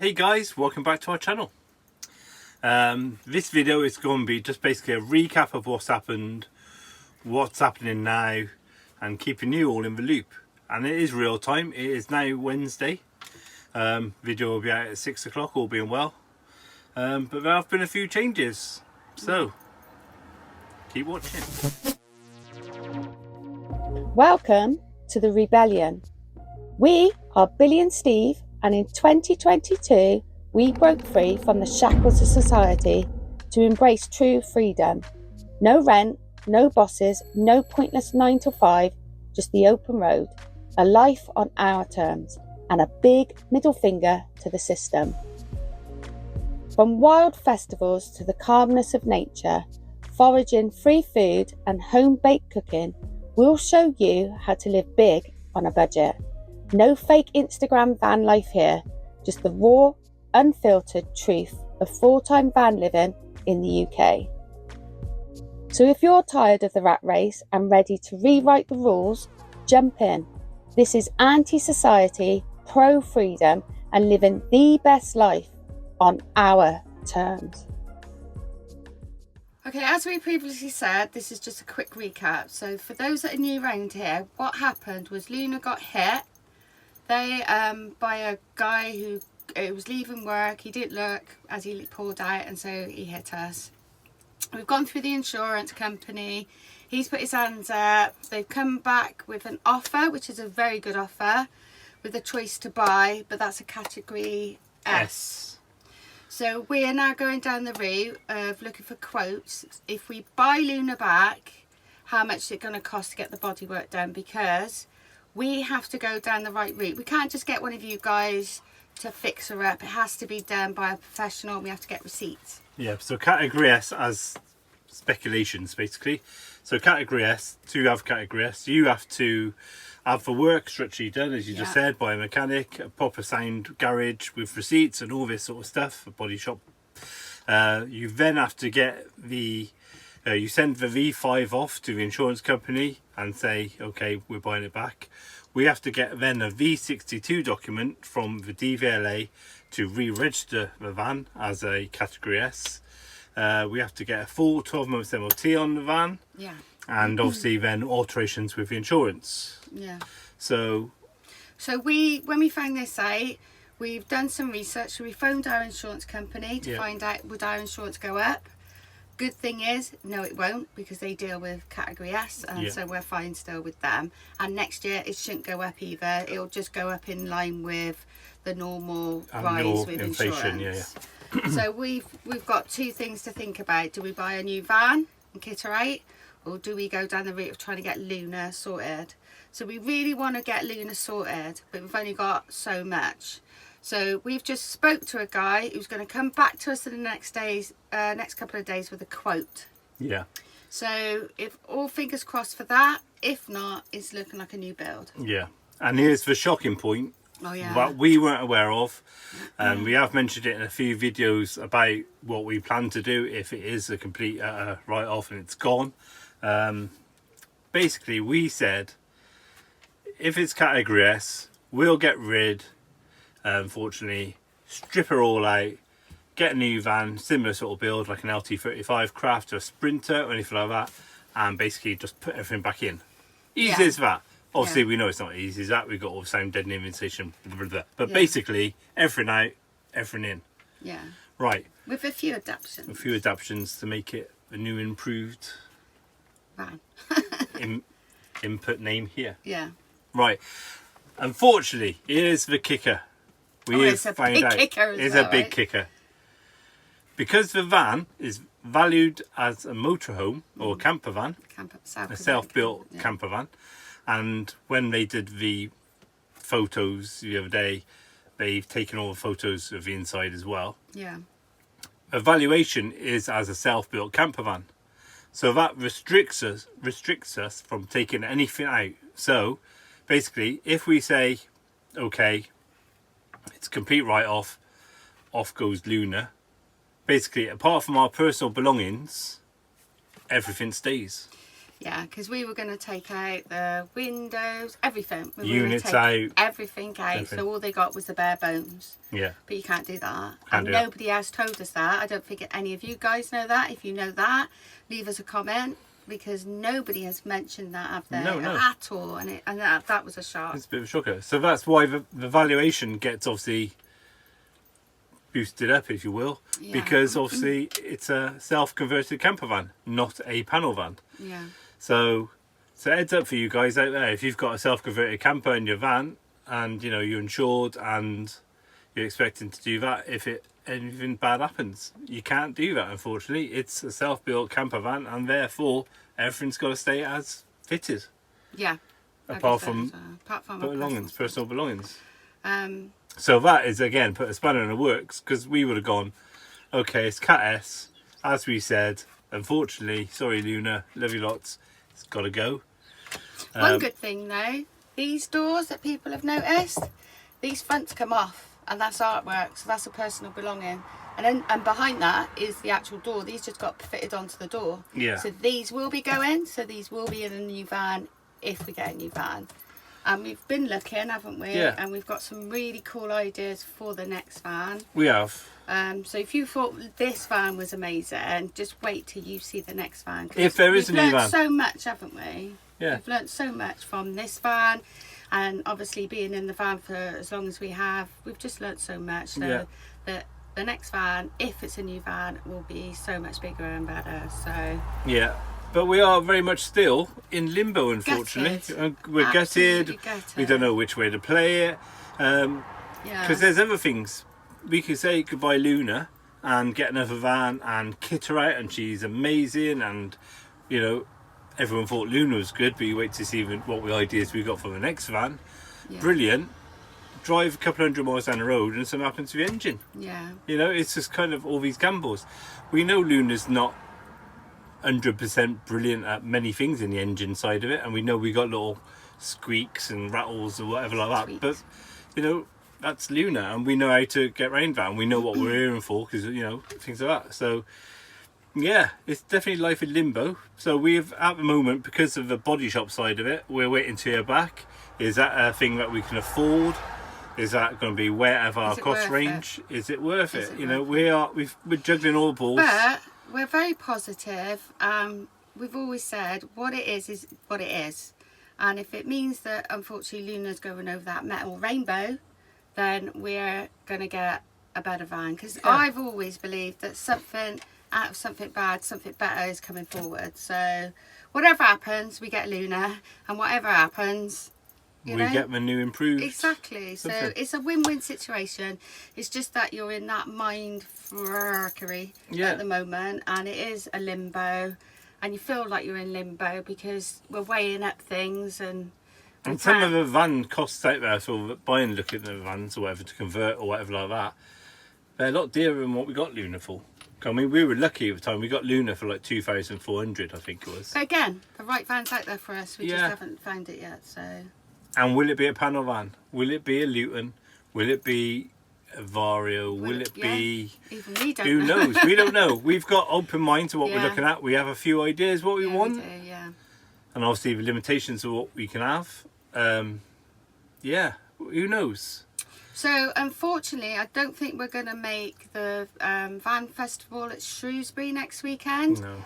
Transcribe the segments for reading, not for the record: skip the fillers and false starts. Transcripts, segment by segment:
Hey guys, welcome back to our channel. This video is going to be just basically a recap of what's happened, what's happening now, and keeping you all in the loop. And it is real time. It is now Wednesday. Video will be out at 6 o'clock, all being well. But there have been a few changes, so keep watching. Welcome to the Rebellion. We are Billie and Steve, and in 2022 we broke free from the shackles of society to embrace true freedom. No rent, no bosses, no pointless 9 to 5, just the open road, a life on our terms, and a big middle finger to the system. From wild festivals to the calmness of nature, foraging, free food and home-baked cooking, we'll show you how to live big on a budget. No fake Instagram van life here, just the raw, unfiltered truth of full-time van living in the UK. So if you're tired of the rat race and ready to rewrite the rules, jump in. This is anti-society, pro-freedom, and living the best life on our terms. Okay, as we previously said, this is just a quick recap. So for those that are new around here, what happened was Luna got hit. They by a guy who was leaving work. He didn't look as he pulled out, and so he hit us. We've gone through the insurance company. He's put his hands up. They've come back with an offer, which is a very good offer, with a choice to buy, but that's a category S. So we are now going down the route of looking for quotes. If we buy Luna back, how much is it going to cost to get the bodywork done? Because we have to go down the right route. We can't just get one of you guys to fix her up. It has to be done by a professional. We have to get receipts. Yeah, so category S as speculations basically. So category S, to have category S, you have to have the work structurally done, as you just said, by a mechanic, a proper signed garage with receipts and all this sort of stuff, a body shop. You then have to get the you send the V5 off to the insurance company and say, okay, we're buying it back. We have to get then a V62 document from the DVLA to re-register the van as a category S. We have to get a full 12 months MOT on the van. Yeah. And obviously then alterations with the insurance. Yeah. So when we found this out, we've done some research. So we phoned our insurance company to find out, would our insurance go up? Good thing is, no, it won't, because they deal with category S, and so we're fine still with them. And next year it shouldn't go up either. It'll just go up in line with the normal rise with inflation. insurance. So we've got two things to think about. Do we buy a new van and kit her out, or do we go down the route of trying to get Luna sorted? So we really want to get Luna sorted, but we've only got so much. So we've just spoke to a guy who's going to come back to us in the next couple of days with a quote. Yeah. So if all fingers crossed for that, if not, it's looking like a new build. Yeah. And here's the shocking point. Oh yeah. What we weren't aware of, and we have mentioned it in a few videos about what we plan to do if it is a complete write-off and it's gone. Basically, we said if it's category S, we'll get rid. Unfortunately, strip her all out, get a new van, similar sort of build like an LT35 Craft or a Sprinter or anything like that, and basically just put everything back in. Easy as that. Obviously, we know it's not easy as that. We've got all the same dead name invitation, but basically everything out, everything in. Yeah. Right. With a few adaptations. A few adaptations to make it a new improved van. input name here. Yeah. Right. Unfortunately, here's the kicker. It's a big kicker. Because the van is valued as a motorhome or a camper van, a self-built camper van, and when they did the photos the other day, they've taken all the photos of the inside as well. Yeah. The valuation is as a self-built camper van, so that restricts us from taking anything out. So basically, if we say, okay, it's a complete write-off, off goes Luna, basically apart from our personal belongings, everything stays. Yeah, because we were going to take out the windows, everything. We were Units gonna take out. everything out. Everything. So all they got was the bare bones. Yeah. But you can't do that. Can't And do that. nobody else told us that. I don't think any of you guys know that. If you know that, leave us a comment, because nobody has mentioned that, have they? No. At all. And that was a shock. It's a bit of a shocker. So that's why the valuation gets obviously boosted up, if you will, Yeah. because obviously it's a self-converted camper van, not a panel van. Yeah. So heads up for you guys out there, if you've got a self-converted camper in your van and you know you're insured and you're expecting to do that, if anything bad happens, you can't do that, unfortunately. It's a self-built camper van, and therefore everything's got to stay as fitted, Yeah. apart from apart from belongings, personal belongings. Um, So that is, again, put a spanner in the works, because we would have gone, okay, it's Cat S, as we said. Unfortunately, sorry Luna, love you lots, it's got to go. One good thing though, these doors that people have noticed, these fronts come off, and that's artwork, so that's a personal belonging. And behind that is the actual door. These just got fitted onto the door. Yeah. So these will be going, so these will be in a new van if we get a new van. And we've been looking, haven't we? Yeah. And we've got some really cool ideas for the next van. We have. So if you thought this van was amazing, just wait till you see the next van. 'Cause If there is a new we've van. learnt so much, haven't we? Yeah. We've learnt so much from this van, and obviously being in the van for as long as we have, we've just learnt so much. So Yeah. that the next van, if it's a new van, will be so much bigger and better. So Yeah. But we are very much still in limbo, unfortunately. Gutted. We're Absolutely gutted. gutted. We don't know which way to play it. yeah. Because there's other things. We could say goodbye Luna and get another van and kit her out, and she's amazing, and you know everyone thought Luna was good, but you wait to see what ideas we got for the next van. Yeah. Brilliant. Drive a couple 100 miles down the road and something happens to the engine. Yeah. You know, it's just kind of all these gambles. We know Luna's not 100% brilliant at many things in the engine side of it, and we know we got little squeaks and rattles or whatever like that. Squeaks. But you know, that's Luna, and we know how to get around that, and we know what we're hearing for, because you know things like that. So yeah, it's definitely life in limbo. So we've at the moment, because of the body shop side of it, we're waiting to hear back. Is that a thing that we can afford? Is that going to be way out of our Is it cost worth range? Is it worth Is it? it You know, worth we're juggling all the balls. But we're very positive. We've always said what it is what it is. And if it means that unfortunately Luna's going over that metal rainbow, then we're going to get a better van. Because I've always believed that something out of something bad, something better is coming forward. So whatever happens, we get Luna. And whatever happens, you know, get the new improved. exactly. So something. it's a win-win situation. It's just that you're in that mind frackery Yeah. at the moment, and it is a limbo, and you feel like you're in limbo because we're weighing up things, and Some of the van costs out there for buying, looking at the vans or whatever to convert or whatever like that, they're a lot dearer than what we got Luna for. I mean, we were lucky at the time. We got Luna for like 2,400, I think it was. But again, the right van's out there for us. We just Yeah. haven't found it yet. So And will it be a panel van? Will it be a Luton? Will it be a Vario? Will it yeah. be... Even we don't Who know. knows? We don't know. We've got open mind to what we're Yeah. looking at. We have a few ideas what we Yeah, want. we do, yeah. And obviously the limitations of what we can have. Yeah, who knows? So unfortunately, I don't think we're going to make the van festival at Shrewsbury next weekend. No.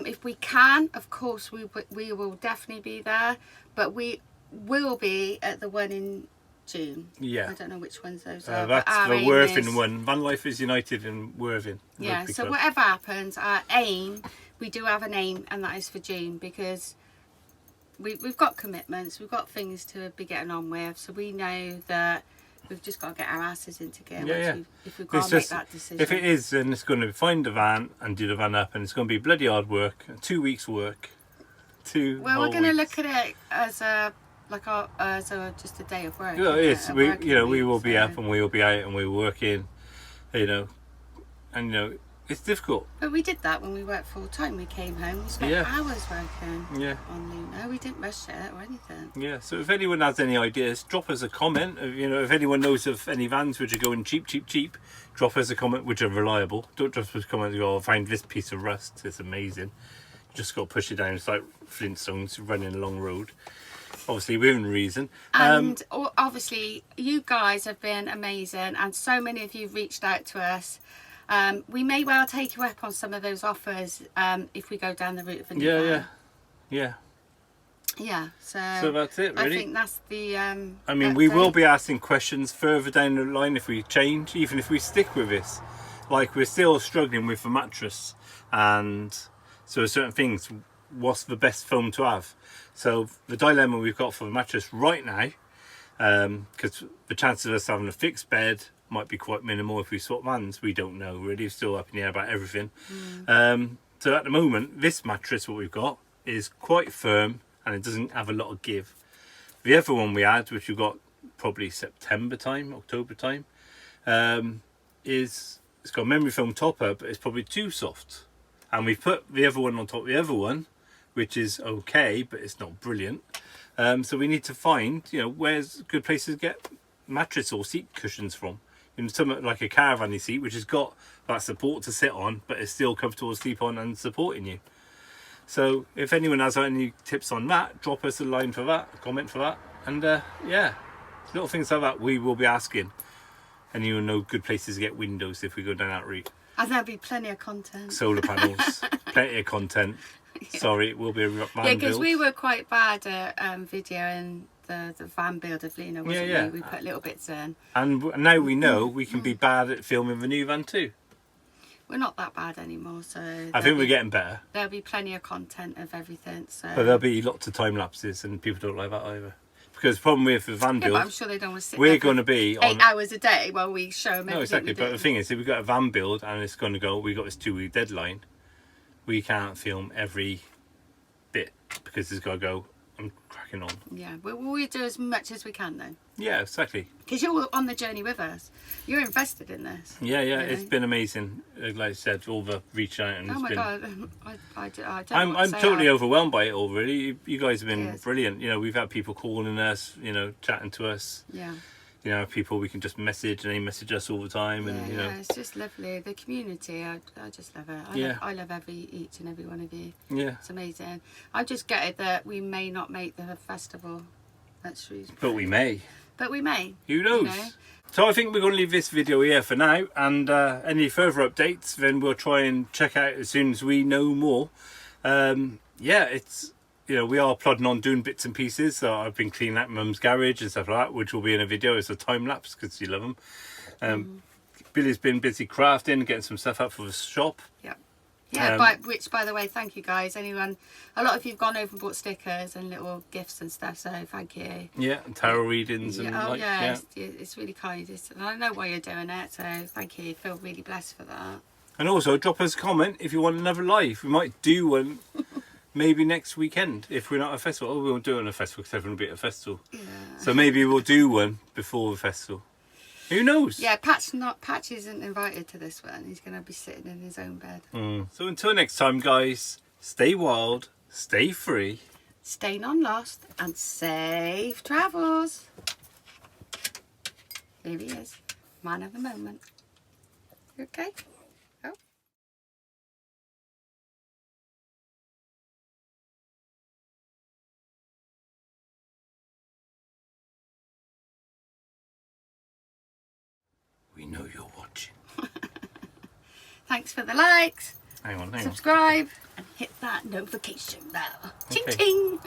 If we can, of course, we will definitely be there. But we will be at the one in June. Yeah. I don't know which ones those are. but That's our the aim Worthing is- one. Vanlife is united in Worthing. Yeah, Rugby so club. whatever happens, our aim, we do have an aim, and that is for June, because we've got commitments, we've got things to be getting on with, so we know that we've just got to get our asses into gear if we've got It's to make just, that decision. if it is, then it's going to find the van and do the van up, and it's going to be bloody hard work. 2 weeks work. Well, we're going to look at it as just a day of work. Yeah, isn't it is. A We, working you know, we week, will be so- up and we will be out and we will working. You know, and you know, it's difficult. But we did that when we worked full time. We came home, we spent Yeah. hours working Yeah. on Luna. We didn't rush it or anything. Yeah, so if anyone has any ideas, drop us a comment. You know, if anyone knows of any vans which are going cheap, drop us a comment which are reliable. Don't drop us a comment and go, oh, I found this piece of rust, it's amazing. just got to push it down. It's like Flintstones running along the road. Obviously, within reason. And obviously, you guys have been amazing, and so many of you reached out to us. We may well take you up on some of those offers if we go down the route of a new van. Yeah. So that's it, really. I think that's the. I mean, we will be asking questions further down the line if we change, even if we stick with this. Like, we're still struggling with the mattress, and so certain things. What's the best foam to have? So the dilemma we've got for the mattress right now, because the chances of us having a fixed bed might be quite minimal if we swap vans. We don't know really. We're still up in the air about everything. So at the moment, this mattress, what we've got, is quite firm and it doesn't have a lot of give. The other one we had, which we got probably September time, October time, it's got a memory foam topper, but it's probably too soft. And we've put the other one on top of the other one, which is okay, but it's not brilliant. So we need to find, where's good places to get mattress or seat cushions from. Something like a caravan seat, which has got that support to sit on, but it's still comfortable to sleep on and supporting you. So if anyone has any tips on that, drop us a line for that, a comment for that. And little things like that we will be asking. And you'll know good places to get windows if we go down that route. And there'll be plenty of content. Solar panels, plenty of content. Yeah. Sorry, it will be a van build. Yeah, because we were quite bad at videoing the van build of Luna, wasn't we? We put little bits in. And now we know we can be bad at filming the new van too. We're not that bad anymore, so... I think we're getting better. There'll be plenty of content of everything, so... But there'll be lots of time lapses and people don't like that either. Because the problem with the van build... but I'm sure they don't want to sit we're going to be 8 hours a day while we show them everything. No, exactly. But the thing is, if we've got a van build and it's going to go, we've got this 2-week deadline, we can't film every bit because it's got to go, I'm cracking on. Yeah, we'll do as much as we can though. Yeah, exactly. Because you're on the journey with us. You're invested in this. Yeah, it's been amazing. Like I said, all the reach out and oh my God, I don't know I'm totally overwhelmed by it all. Really, you guys have been brilliant. We've had people calling us, chatting to us. Yeah. People we can just message and they message us all the time, and it's just lovely. The community, I just love it. I love each and every one of you. Yeah, it's amazing. I'm just gutted that we may not make the festival at Shrewsbury. But we may. But we may. Who knows? So I think we're going to leave this video here for now, and any further updates then we'll try and check out as soon as we know more. It's we are plodding on doing bits and pieces. So I've been cleaning out Mum's garage and stuff like that, which will be in a video. It's a time lapse because you love them. Billy's been busy crafting, getting some stuff up for the shop. Which by the way, thank you guys. A lot of you've gone over and bought stickers and little gifts and stuff, so thank you. Yeah, and tarot readings and it's really kind. And I know why you're doing it, so thank you. I feel really blessed for that. And also drop us a comment if you want another live. We might do one maybe next weekend if we're not at a festival. Oh, we won't do it on a festival because everyone will be at a festival. Yeah. So maybe we'll do one before the festival. Who knows? Yeah, Patch isn't invited to this one. He's going to be sitting in his own bed. So until next time, guys, stay wild, stay free, stay non-lost, and safe travels. Here he is, man of the moment. You okay? Oh. We know you're watching. Thanks for the likes. Hang on. Subscribe and hit that notification bell. Ching ching.